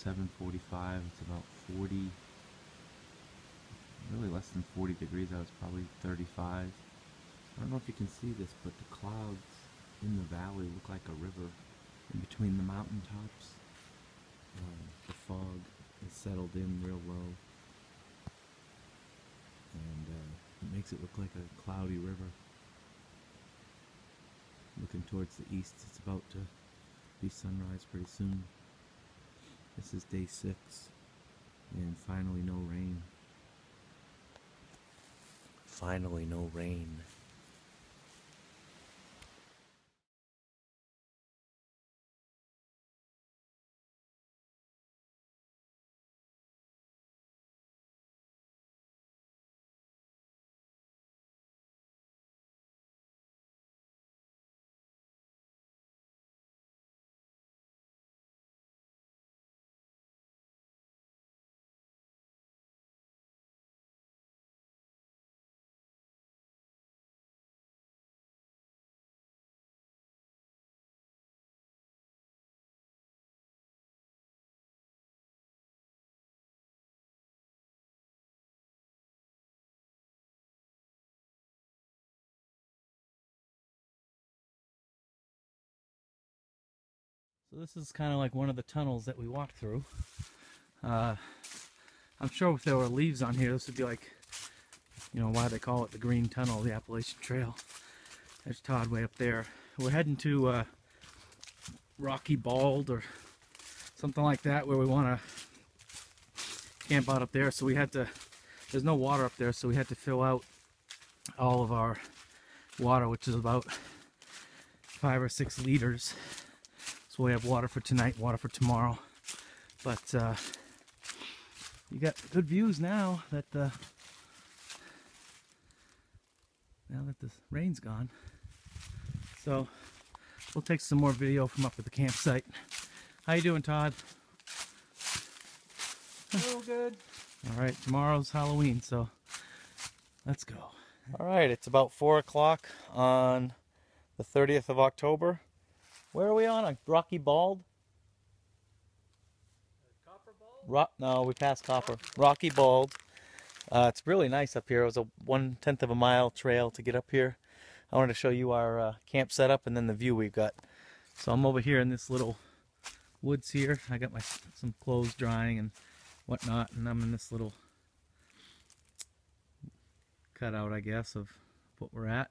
7:45. It's about 40, really less than 40 degrees out. It's probably 35. I don't know if you can see this, but the clouds in the valley look like a river in between the mountaintops. The fog is settled in real low, and it makes it look like a cloudy river. Looking towards the east, it's about to be sunrise pretty soon. This is day 6, and finally no rain. Finally no rain. So this is kind of like one of the tunnels that we walked through. I'm sure if there were leaves on here, this would be like, you know, why they call it the Green Tunnel, the Appalachian Trail. There's Todd way up there. We're heading to Rocky Bald or something like that, where we want to camp out up there. So we had to, there's no water up there, so we had to fill out all of our water, which is about 5 or 6 liters. So we have water for tonight, water for tomorrow. But you got good views now that the rain's gone. So we'll take some more video from up at the campsite. How you doing, Todd? Real good. All right, tomorrow's Halloween, so let's go. All right, it's about 4 o'clock on the 30th of October. Where are we on? A Rocky Bald? Copper Ball? No, we passed Copper. Rocky Bald. It's really nice up here. It was a 1/10 of a mile trail to get up here. I wanted to show you our camp setup and then the view we've got. So I'm over here in this little woods here. I got some clothes drying and whatnot, and I'm in this little cutout, I guess, of what we're at.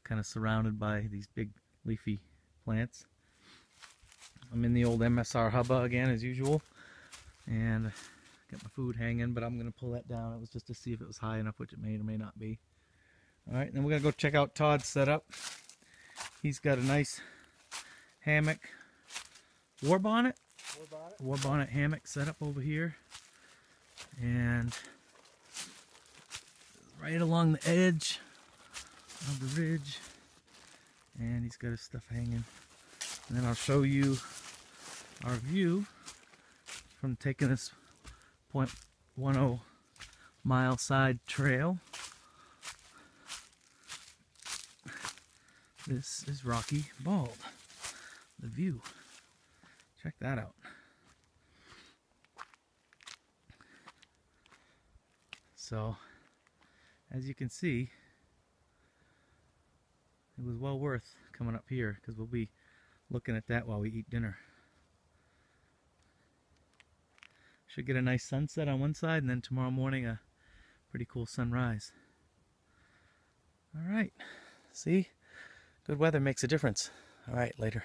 Kind of surrounded by these big leafy plants. I'm in the old MSR hubba again as usual, and got my food hanging, but I'm gonna pull that down. It was just to see if it was high enough, which it may or may not be. All right, then we're gonna go check out Todd's setup. He's got a nice hammock, war bonnet hammock set up over here, and right along the edge of the ridge. And he's got his stuff hanging. And then I'll show you our view from taking this 0.10 mile side trail. This is Rocky Bald. The view. Check that out. So, as you can see, it was well worth coming up here, because we'll be looking at that while we eat dinner. Should get a nice sunset on one side, and then tomorrow morning a pretty cool sunrise. Alright, see? Good weather makes a difference. Alright, later.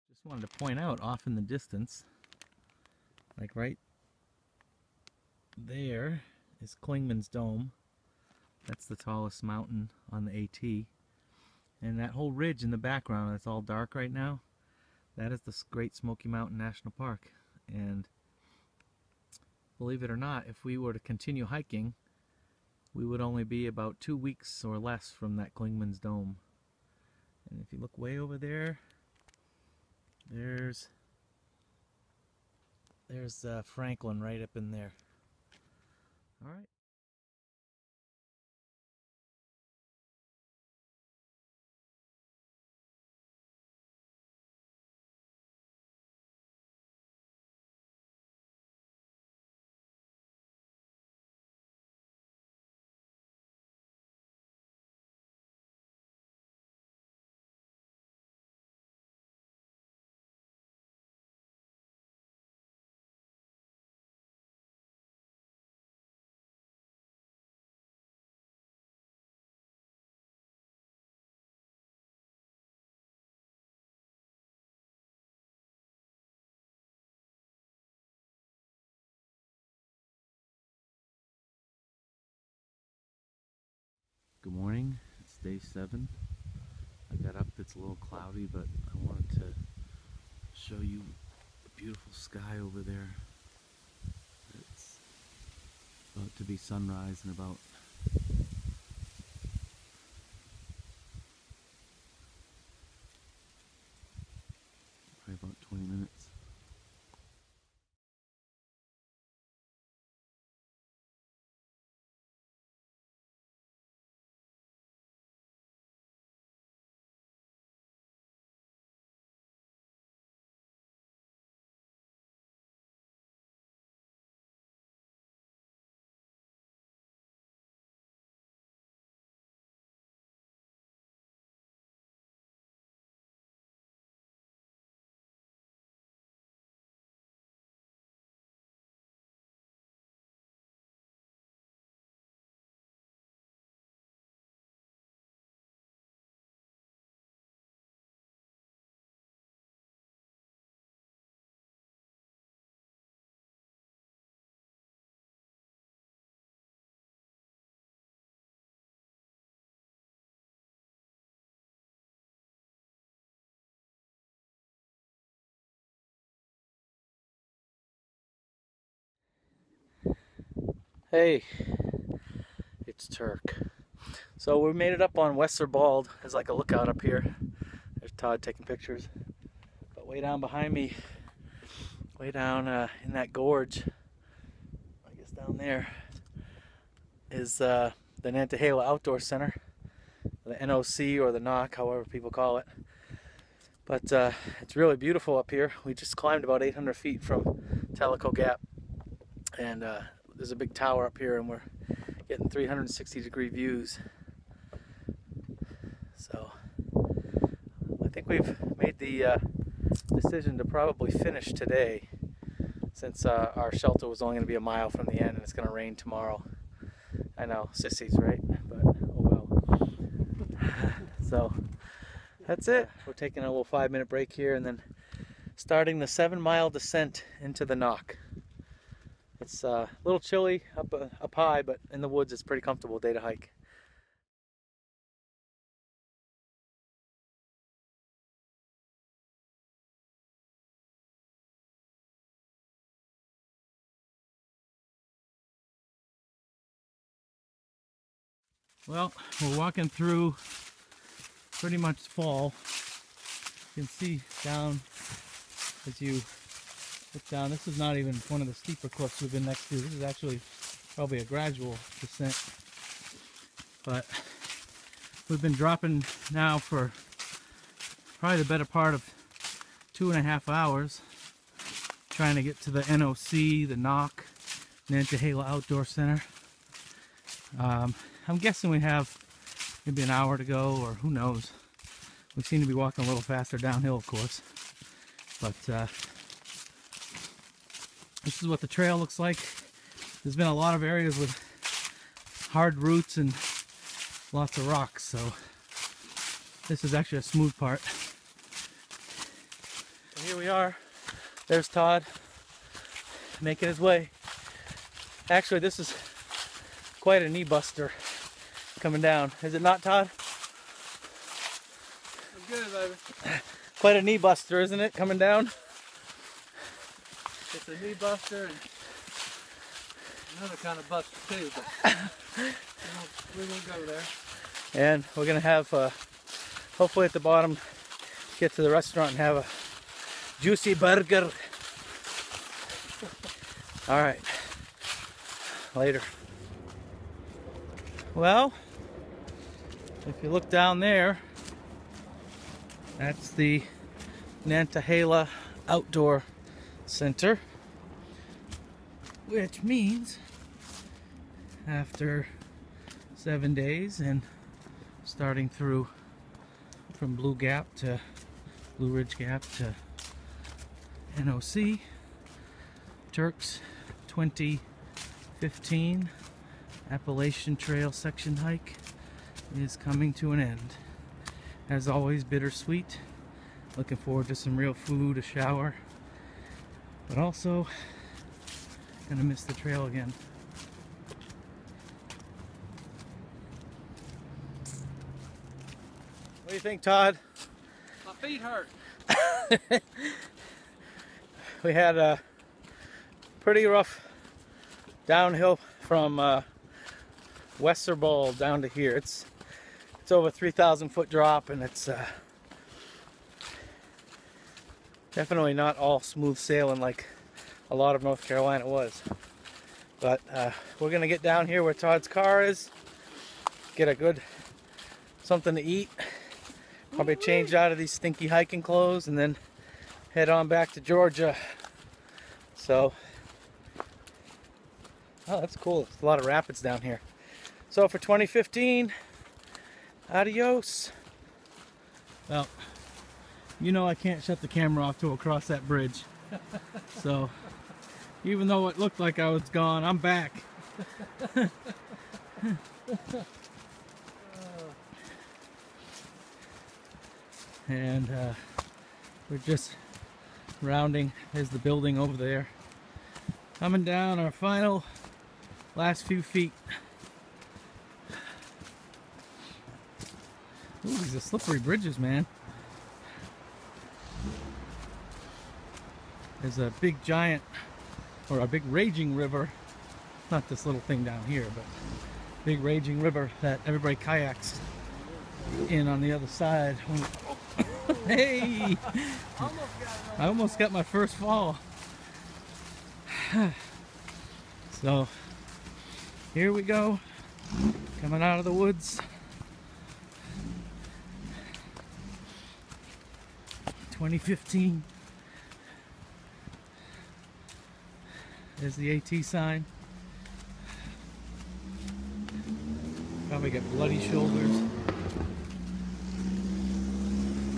Just wanted to point out off in the distance, like right there is Clingman's Dome. That's the tallest mountain on the AT. And that whole ridge in the background that's all dark right now, that is the Great Smoky Mountain National Park. And believe it or not, if we were to continue hiking, we would only be about 2 weeks or less from that Clingman's Dome. And if you look way over there, there's Franklin right up in there. All right. Good morning, it's day 7. I got up, it's a little cloudy, but I wanted to show you the beautiful sky over there. It's about to be sunrise in about probably about 20 minutes. Hey, it's Turk. So we made it up on Western Bald. There's like a lookout up here. There's Todd taking pictures. But way down behind me, way down in that gorge, I guess down there, is the Nantahala Outdoor Center, the NOC or the NOC, however people call it. But it's really beautiful up here. We just climbed about 800 feet from Tellico Gap, and there's a big tower up here, and we're getting 360-degree views. So I think we've made the decision to probably finish today, since our shelter was only going to be a mile from the end and it's going to rain tomorrow. I know, sissies, right? But oh well. So that's it. We're taking a little 5-minute break here and then starting the 7-mile descent into the Knock. It's a little chilly up high, but in the woods it's pretty comfortable day to hike. Well, we're walking through pretty much fall. You can see down as you look down. This is not even one of the steeper cliffs we've been next to. This is actually probably a gradual descent. But we've been dropping now for probably the better part of 2.5 hours trying to get to the NOC, the NOC, Nantahala Outdoor Center. I'm guessing we have maybe an hour to go, or who knows. We seem to be walking a little faster downhill, of course. But this is what the trail looks like. There's been a lot of areas with hard roots and lots of rocks, so this is actually a smooth part. And here we are. There's Todd making his way. Actually, this is quite a knee buster coming down. Is it not, Todd? I'm good, baby. Quite a knee buster, isn't it, coming down? It's a knee buster and another kind of buster too, but we won't go there. And we're gonna have hopefully at the bottom, get to the restaurant and have a juicy burger. All right, later. Well, if you look down there, that's the Nantahala Outdoor Center, which means after 7 days and starting through from Blue Ridge Gap to NOC, Turk's 2015 Appalachian Trail section hike is coming to an end. As always, bittersweet. Looking forward to some real food, a shower, but also gonna miss the trail again. What do you think, Todd? My feet hurt. We had a pretty rough downhill from Westerbowl down to here. It's over 3,000 foot drop, and it's definitely not all smooth sailing like a lot of North Carolina was. But we're gonna get down here where Todd's car is, get a good something to eat, probably change out of these stinky hiking clothes, and then head on back to Georgia. So, oh, that's cool. There's a lot of rapids down here. So for 2015, adios. Well, you know I can't shut the camera off till I cross that bridge. So, even though it looked like I was gone, I'm back. And we're just rounding. There's the building over there. Coming down our final last few feet. Ooh, these are slippery bridges, man. There's a big giant, or a big raging river. Not this little thing down here, but big raging river that everybody kayaks in on the other side. Hey! I almost got my first fall. So, here we go. Coming out of the woods. 2015. There's the AT sign. Probably got bloody shoulders.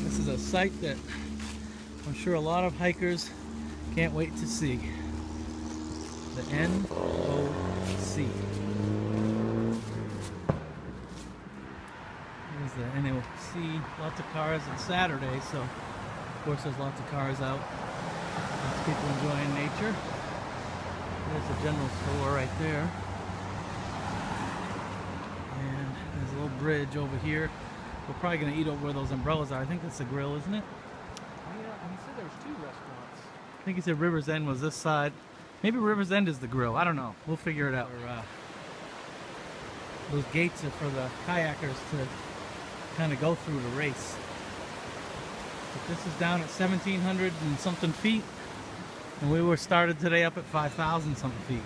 This is a site that I'm sure a lot of hikers can't wait to see. The NOC. There's the NOC. Lots of cars. It's Saturday, so of course there's lots of cars out. Lots of people enjoying nature. There's a general store right there. And there's a little bridge over here. We're probably going to eat over where those umbrellas are. I think that's the grill, isn't it? Yeah, he said there was 2 restaurants. I think he said River's End was this side. Maybe River's End is the grill. I don't know. We'll figure it out. Those gates are for the kayakers to kind of go through the race. But this is down at 1,700 and something feet. And we were started today up at 5,000 something feet.